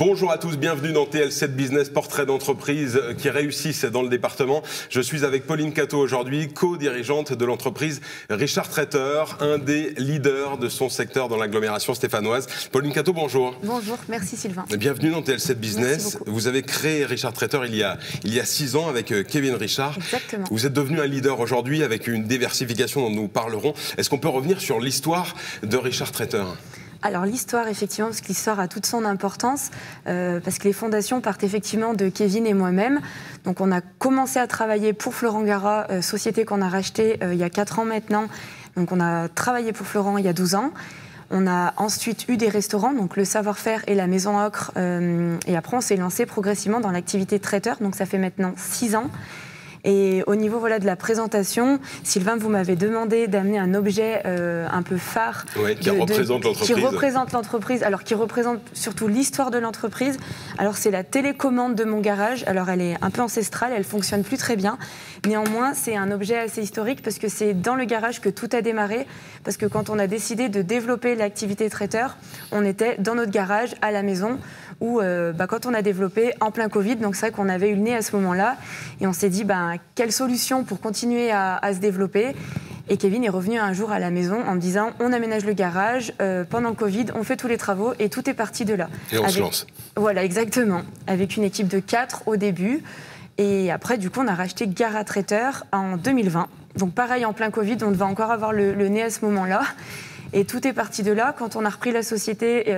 Bonjour à tous, bienvenue dans TL7 Business, portrait d'entreprise qui réussissent dans le département. Je suis avec Pauline Catteau aujourd'hui, co-dirigeante de l'entreprise Richard Traiteur, un des leaders de son secteur dans l'agglomération stéphanoise. Pauline Catteau, bonjour. Bonjour, merci Sylvain. Bienvenue dans TL7 Business. Vous avez créé Richard Traiteur il y a 6 ans avec Kevin Richard. Exactement. Vous êtes devenu un leader aujourd'hui avec une diversification dont nous parlerons. Est-ce qu'on peut revenir sur l'histoire de Richard Traiteur ? Alors l'histoire, effectivement, parce que l'histoire a toute son importance, parce que les fondations partent effectivement de Kevin et moi-même. Donc on a commencé à travailler pour Florent Gara, société qu'on a rachetée il y a 4 ans maintenant. Donc on a travaillé pour Florent il y a 12 ans. On a ensuite eu des restaurants, donc le savoir-faire et la maison Ocre. Et après on s'est lancé progressivement dans l'activité traiteur, donc ça fait maintenant 6 ans. Et au niveau de la présentation, Sylvain, vous m'avez demandé d'amener un objet un peu phare. Oui, qui représente l'entreprise. Qui représente l'entreprise, alors qui représente surtout l'histoire de l'entreprise. Alors c'est la télécommande de mon garage. Alors elle est un peu ancestrale, elle fonctionne plus très bien. Néanmoins, c'est un objet assez historique parce que c'est dans le garage que tout a démarré. Parce que quand on a décidé de développer l'activité traiteur, on était dans notre garage, à la maison, où quand on a développé en plein Covid, donc c'est vrai qu'on avait eu le nez à ce moment-là, et on s'est dit quelle solution pour continuer à se développer. Et Kevin est revenu un jour à la maison en me disant on aménage le garage, pendant le Covid, on fait tous les travaux et tout est parti de là. Et on se lance. Voilà, exactement. Avec une équipe de 4 au début. Et après, du coup, on a racheté Gara Traiteur en 2020. Donc pareil, en plein Covid, on devait encore avoir le nez à ce moment-là. Et tout est parti de là. Quand on a repris la société,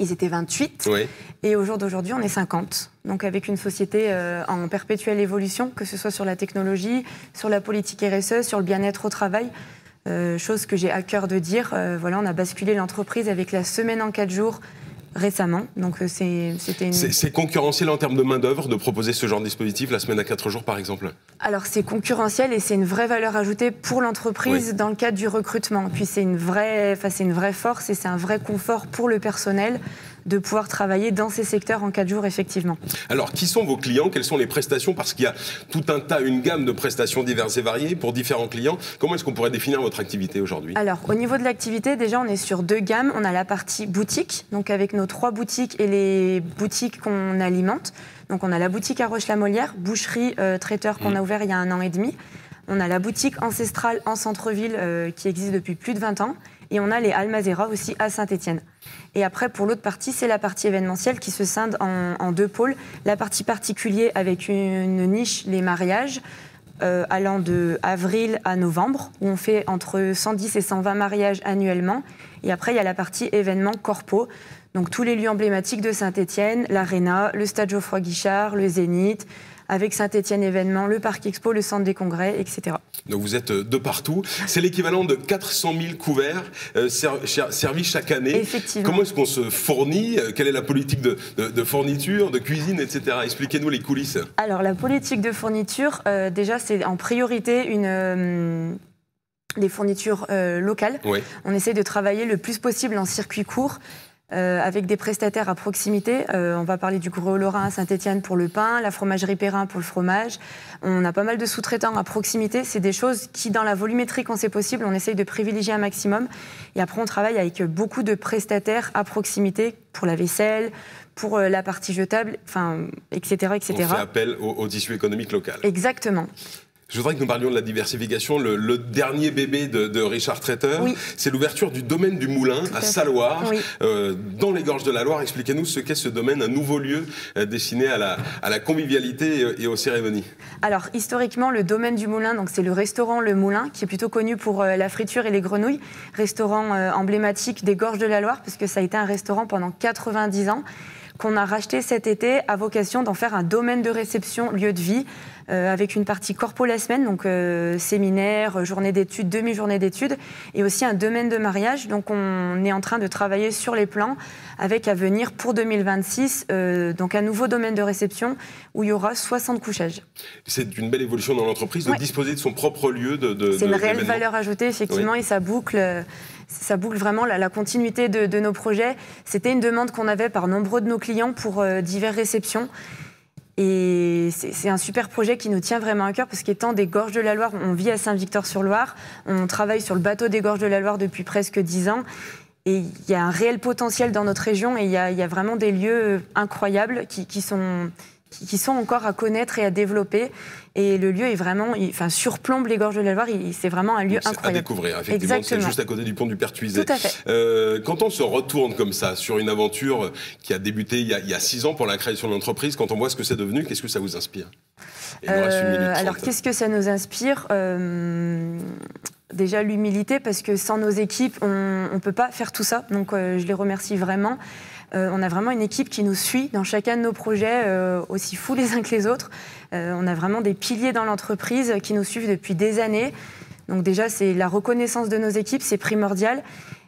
ils étaient 28. Oui. Et au jour d'aujourd'hui, on est 50. Donc avec une société en perpétuelle évolution, que ce soit sur la technologie, sur la politique RSE, sur le bien-être au travail. Chose que j'ai à cœur de dire. On a basculé l'entreprise avec la semaine en 4 jours récemment. Donc c'était une... C'est concurrentiel en termes de main-d'œuvre de proposer ce genre de dispositif, la semaine à 4 jours par exemple? Alors c'est concurrentiel et c'est une vraie valeur ajoutée pour l'entreprise dans le cadre du recrutement. Puis c'est une vraie force et c'est un vrai confort pour le personnel de pouvoir travailler dans ces secteurs en 4 jours, effectivement. Alors, qui sont vos clients? Quelles sont les prestations? Parce qu'il y a tout une gamme de prestations diverses et variées pour différents clients. Comment est-ce qu'on pourrait définir votre activité aujourd'hui? Alors, au niveau de l'activité, déjà, on est sur 2 gammes. On a la partie boutique, donc avec nos 3 boutiques et les boutiques qu'on alimente. Donc, on a la boutique à Roche-la-Molière, boucherie traiteur qu'on a ouvert il y a 1 an et demi. On a la boutique ancestrale en centre-ville qui existe depuis plus de 20 ans. Et on a les Almazera aussi à Saint-Étienne. Et après, pour l'autre partie, c'est la partie événementielle qui se scinde en 2 pôles. La partie particulier avec une niche, les mariages, allant de avril à novembre, où on fait entre 110 et 120 mariages annuellement. Et après, il y a la partie événements corpo. Donc tous les lieux emblématiques de Saint-Étienne, l'Arena, le Stade Geoffroy-Guichard, le Zénith, avec Saint-Étienne événements, le Parc Expo, le Centre des Congrès, etc. Donc vous êtes de partout. C'est l'équivalent de 400 000 couverts servis chaque année. Effectivement. Comment est-ce qu'on se fournit? Quelle est la politique de fourniture, de cuisine, etc. Expliquez-nous les coulisses. Alors la politique de fourniture, déjà c'est en priorité des fournitures locales. Oui. On essaie de travailler le plus possible en circuit court. Avec des prestataires à proximité. On va parler du Gros Lorrain à Saint-Étienne pour le pain, la fromagerie Perrin pour le fromage. On a pas mal de sous-traitants à proximité. C'est des choses qui, dans la volumétrie quand c'est possible, on essaye de privilégier un maximum. Et après, on travaille avec beaucoup de prestataires à proximité pour la vaisselle, pour la partie jetable, etc., etc. On fait appel au tissu économique local. Exactement. Je voudrais que nous parlions de la diversification. Le dernier bébé de Richard Traiteur, c'est l'ouverture du domaine du Moulin à Salloir, dans les Gorges de la Loire. Expliquez-nous ce qu'est ce domaine, un nouveau lieu destiné à la convivialité et aux cérémonies. Alors, historiquement, le domaine du Moulin, c'est le restaurant Le Moulin, qui est plutôt connu pour la friture et les grenouilles. Restaurant emblématique des Gorges de la Loire, parce que ça a été un restaurant pendant 90 ans, qu'on a racheté cet été à vocation d'en faire un domaine de réception, lieu de vie, avec une partie corpo la semaine, donc séminaire, journée d'études, demi-journée d'études, et aussi un domaine de mariage. Donc on est en train de travailler sur les plans, avec à venir pour 2026, donc un nouveau domaine de réception où il y aura 60 couchages. C'est une belle évolution dans l'entreprise de disposer de son propre lieu C'est une réelle valeur ajoutée, effectivement, et ça boucle vraiment la continuité de nos projets. C'était une demande qu'on avait par nombreux de nos clients pour diverses réceptions. Et c'est un super projet qui nous tient vraiment à cœur parce qu'étant des Gorges de la Loire, on vit à Saint-Victor-sur-Loire, on travaille sur le bateau des Gorges de la Loire depuis presque 10 ans. Et il y a un réel potentiel dans notre région et il y a vraiment des lieux incroyables qui sont encore à connaître et à développer. Et le lieu est vraiment, surplombe les gorges de la Loire. C'est vraiment un lieu incroyable. À découvrir, effectivement. C'est juste à côté du pont du Pertuiset. Tout à fait. Quand on se retourne comme ça sur une aventure qui a débuté il y a 6 ans pour la création de l'entreprise, quand on voit ce que c'est devenu, qu'est-ce que ça vous inspire? Alors, qu'est-ce que ça nous inspire? Déjà l'humilité, parce que sans nos équipes, on ne peut pas faire tout ça. Donc je les remercie vraiment. On a vraiment une équipe qui nous suit dans chacun de nos projets, aussi fous les uns que les autres. On a vraiment des piliers dans l'entreprise qui nous suivent depuis des années. Donc déjà, c'est la reconnaissance de nos équipes, c'est primordial.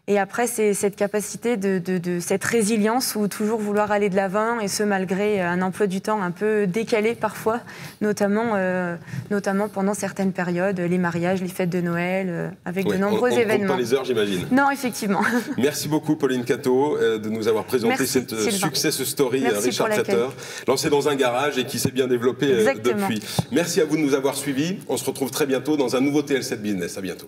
Et après, c'est cette capacité de cette résilience où toujours vouloir aller de l'avant, et ce malgré un emploi du temps un peu décalé parfois, notamment pendant certaines périodes, les mariages, les fêtes de Noël, avec de nombreux événements. On compte pas les heures, j'imagine. Non, effectivement. Merci beaucoup, Pauline Catteau, de nous avoir présenté cette success story Richard Traiteur, lancée dans un garage et qui s'est bien développée depuis. Merci à vous de nous avoir suivis. On se retrouve très bientôt dans un nouveau TL7 Business. À bientôt.